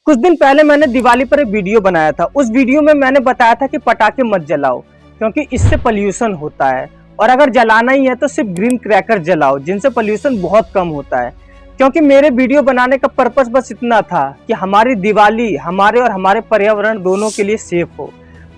कुछ दिन पहले मैंने दिवाली पर एक वीडियो बनाया था। उस वीडियो में मैंने बताया था कि पटाखे मत जलाओ क्योंकि इससे पोल्यूशन होता है, और अगर जलाना ही है तो सिर्फ ग्रीन क्रैकर जलाओ जिनसे पोल्यूशन बहुत कम होता है। क्योंकि मेरे वीडियो बनाने का पर्पस बस इतना था कि हमारी दिवाली हमारे और हमारे पर्यावरण दोनों के लिए सेफ हो।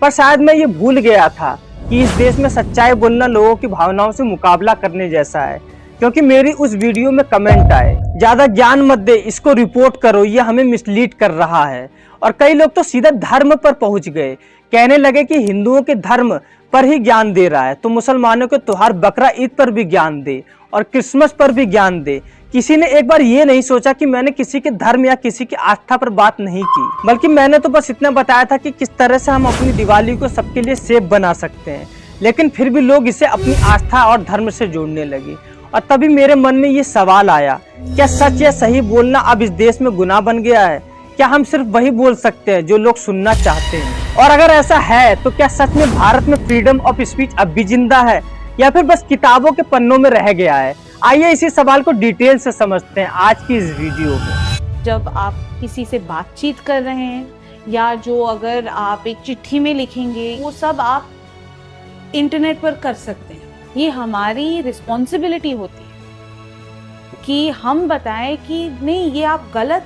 पर शायद मैं ये भूल गया था कि इस देश में सच्चाई बोलना लोगों की भावनाओं से मुकाबला करने जैसा है। क्योंकि मेरी उस वीडियो में कमेंट आए, ज्यादा ज्ञान मत दे, इसको रिपोर्ट करो, ये हमें मिसलीड कर रहा है। और कई लोग तो सीधा धर्म पर पहुंच गए, कहने लगे कि हिंदुओं के धर्म पर ही ज्ञान दे रहा है तो मुसलमानों के त्योहार बकरा ईद पर भी ज्ञान दे और क्रिसमस पर भी ज्ञान दे। किसी ने एक बार ये नहीं सोचा कि मैंने किसी के धर्म या किसी की आस्था पर बात नहीं की, बल्कि मैंने तो बस इतना बताया था कि किस तरह से हम अपनी दिवाली को सबके लिए सेफ बना सकते हैं। लेकिन फिर भी लोग इसे अपनी आस्था और धर्म से जोड़ने लगे। और तभी मेरे मन में ये सवाल आया, क्या सच या सही बोलना अब इस देश में गुनाह बन गया है? क्या हम सिर्फ वही बोल सकते हैं जो लोग सुनना चाहते हैं? और अगर ऐसा है तो क्या सच में भारत में फ्रीडम ऑफ स्पीच अब भी जिंदा है या फिर बस किताबों के पन्नों में रह गया है? आइए इसी सवाल को डिटेल से समझते हैं आज की इस वीडियो में। जब आप किसी से बातचीत कर रहे हैं या जो अगर आप एक चिट्ठी में लिखेंगे, वो सब आप इंटरनेट पर कर सकते हैं। ये हमारी रिस्पॉन्सिबिलिटी होती है कि हम बताएं कि नहीं, ये आप गलत,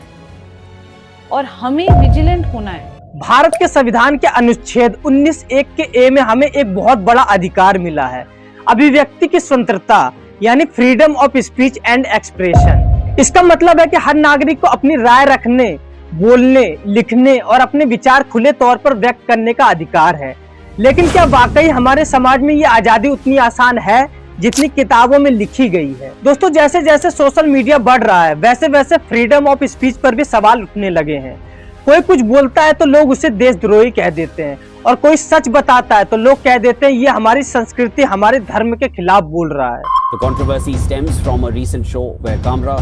और हमें विजिलेंट होना है। भारत के संविधान के अनुच्छेद 19(1) के ए में हमें एक बहुत बड़ा अधिकार मिला है, अभिव्यक्ति की स्वतंत्रता, यानी freedom of speech and expression. इसका मतलब है कि हर नागरिक को अपनी राय रखने, बोलने, लिखने और अपने विचार खुले तौर पर व्यक्त करने का अधिकार है। लेकिन क्या वाकई हमारे समाज में ये आजादी उतनी आसान है जितनी किताबों में लिखी गई है? दोस्तों, जैसे जैसे सोशल मीडिया बढ़ रहा है वैसे वैसे फ्रीडम ऑफ स्पीच पर भी सवाल उठने लगे हैं। कोई कुछ बोलता है तो लोग उसे देशद्रोही कह देते हैं, और कोई सच बताता है तो लोग कह देते हैं ये हमारी संस्कृति, हमारे धर्म के खिलाफ बोल रहा है। The controversy stems from a recent show where Kamra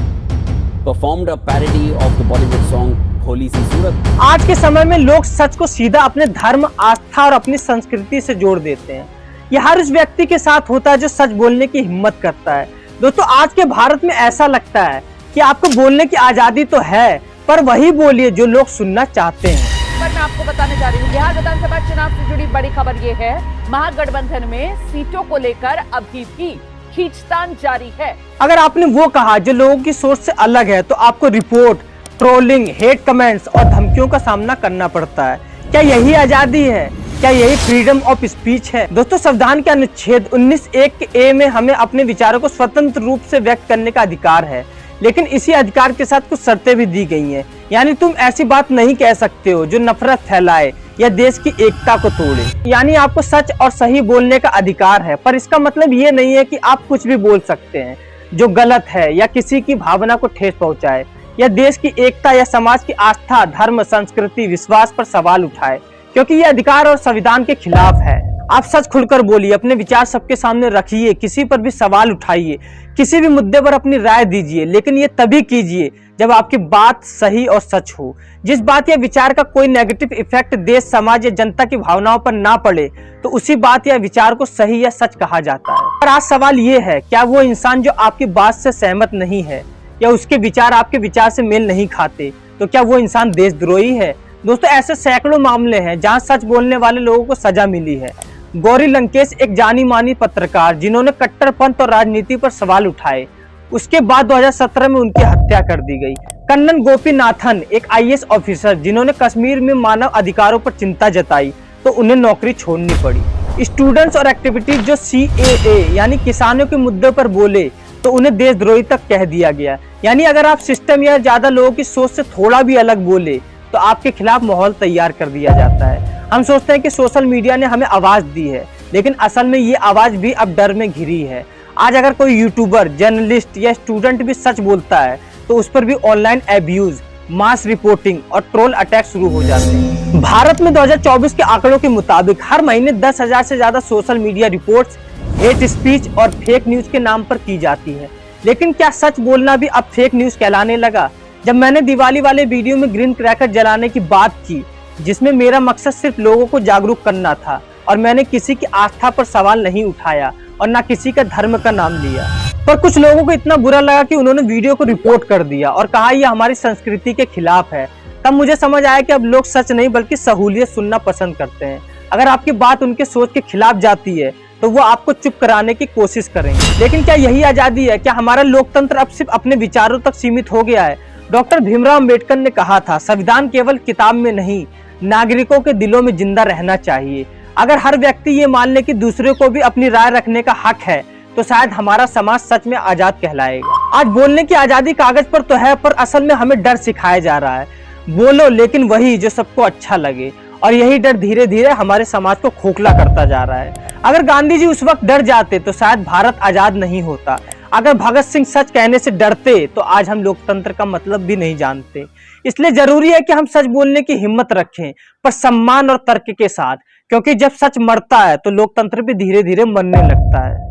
performed a parody of the Bollywood song Holi सी सूरत। आज के समय में लोग सच को सीधा अपने धर्म, आस्था और अपनी संस्कृति से जोड़ देते हैं। यह हर उस व्यक्ति के साथ होता है जो सच बोलने की हिम्मत करता है। दोस्तों, आज के भारत में ऐसा लगता है कि आपको बोलने की आजादी तो है, पर वही बोलिए जो लोग सुनना चाहते हैं। पर मैं आपको बताने जा रही हूँ, बिहार विधानसभा चुनाव से जुड़ी बड़ी खबर ये है, महागठबंधन में सीटों को लेकर अभी भी खींचतान जारी है। अगर आपने वो कहा जो लोगों की सोच से अलग है तो आपको रिपोर्ट, ट्रोलिंग, हेट कमेंट्स और धमकियों का सामना करना पड़ता है। क्या यही आजादी है? क्या यही फ्रीडम ऑफ स्पीच है? दोस्तों, संविधान के अनुच्छेद 19(1) के ए में हमें अपने विचारों को स्वतंत्र रूप से व्यक्त करने का अधिकार है, लेकिन इसी अधिकार के साथ कुछ शर्तें भी दी गई हैं। यानी तुम ऐसी बात नहीं कह सकते हो जो नफरत फैलाए या देश की एकता को तोड़े। यानी आपको सच और सही बोलने का अधिकार है, पर इसका मतलब ये नहीं है कि आप कुछ भी बोल सकते हैं जो गलत है या किसी की भावना को ठेस पहुंचाए या देश की एकता या समाज की आस्था, धर्म, संस्कृति, विश्वास पर सवाल उठाए, क्योंकि ये अधिकार और संविधान के खिलाफ है। आप सच खुलकर बोलिए, अपने विचार सबके सामने रखिए, किसी पर भी सवाल उठाइए, किसी भी मुद्दे पर अपनी राय दीजिए, लेकिन ये तभी कीजिए जब आपकी बात सही और सच हो। जिस बात या विचार का कोई नेगेटिव इफेक्ट देश, समाज या जनता की भावनाओं पर ना पड़े तो उसी बात या विचार को सही या सच कहा जाता है। और आज सवाल ये है, क्या वो इंसान जो आपकी बात से सहमत नहीं है या उसके विचार आपके विचार से मेल नहीं खाते, तो क्या वो इंसान देशद्रोही है? दोस्तों, ऐसे सैकड़ों मामले हैं जहां सच बोलने वाले लोगों को सजा मिली है। गौरी लंकेश एक जानी मानी पत्रकार जिन्होंने कट्टरपंथ और राजनीति पर सवाल उठाए, उसके बाद 2017 में उनकी हत्या कर दी गई। कन्नन गोपीनाथन एक IAS ऑफिसर जिन्होंने कश्मीर में मानव अधिकारों पर चिंता जताई तो उन्हें नौकरी छोड़नी पड़ी। स्टूडेंट्स और एक्टिविटीज जो CAA यानी किसानों के मुद्दे पर बोले तो उन्हें देशद्रोही तक कह दिया गया। यानी अगर आप सिस्टम या ज्यादा लोगों की सोच से थोड़ा भी अलग बोले तो आपके खिलाफ माहौल तैयार कर दिया जाता है। हम सोचते हैं कि सोशल मीडिया ने हमें आवाज दी है, लेकिन असल में ये आवाज भी अब डर में घिरी है। आज अगर कोई यूट्यूबर, जर्नलिस्ट या स्टूडेंट भी सच बोलता है तो उस पर भी ऑनलाइन एब्यूज, मास रिपोर्टिंग और ट्रोल अटैक शुरू हो जाते हैं। भारत में 2024 के आंकड़ों के मुताबिक हर महीने 10,000 से ज्यादा social media reports hate speech और फेक न्यूज के नाम पर की जाती है। लेकिन क्या सच बोलना भी अब फेक न्यूज कहलाने लगा? जब मैंने दिवाली वाले वीडियो में ग्रीन क्रैकर जलाने की बात की, जिसमें मेरा मकसद सिर्फ लोगों को जागरूक करना था, और मैंने किसी की आस्था पर सवाल नहीं उठाया और ना किसी का धर्म का नाम लिया, पर कुछ लोगों को इतना बुरा लगा कि उन्होंने वीडियो को रिपोर्ट कर दिया और कहा यह हमारी संस्कृति के खिलाफ है। तब मुझे समझ आया कि अब लोग सच नहीं बल्कि सहूलियत सुनना पसंद करते हैं। अगर आपकी बात उनके सोच के खिलाफ जाती है तो वो आपको चुप कराने की कोशिश करेंगे। लेकिन क्या यही आजादी है? क्या हमारा लोकतंत्र अब सिर्फ अपने विचारों तक सीमित हो गया है? डॉक्टर भीमराव अंबेडकर ने कहा था, संविधान केवल किताब में नहीं, नागरिकों के दिलों में जिंदा रहना चाहिए। अगर हर व्यक्ति ये मान ले कि दूसरे को भी अपनी राय रखने का हक है तो शायद हमारा समाज सच में आजाद कहलाएगा। आज बोलने की आजादी कागज पर तो है, पर असल में हमें डर सिखाया जा रहा है। बोलो लेकिन वही जो सबको अच्छा लगे, और यही डर धीरे धीरे हमारे समाज को खोखला करता जा रहा है। अगर गांधी जी उस वक्त डर जाते तो शायद भारत आजाद नहीं होता। अगर भगत सिंह सच कहने से डरते तो आज हम लोकतंत्र का मतलब भी नहीं जानते। इसलिए जरूरी है कि हम सच बोलने की हिम्मत रखें, पर सम्मान और तर्क के साथ, क्योंकि जब सच मरता है तो लोकतंत्र भी धीरे धीरे मरने लगता है।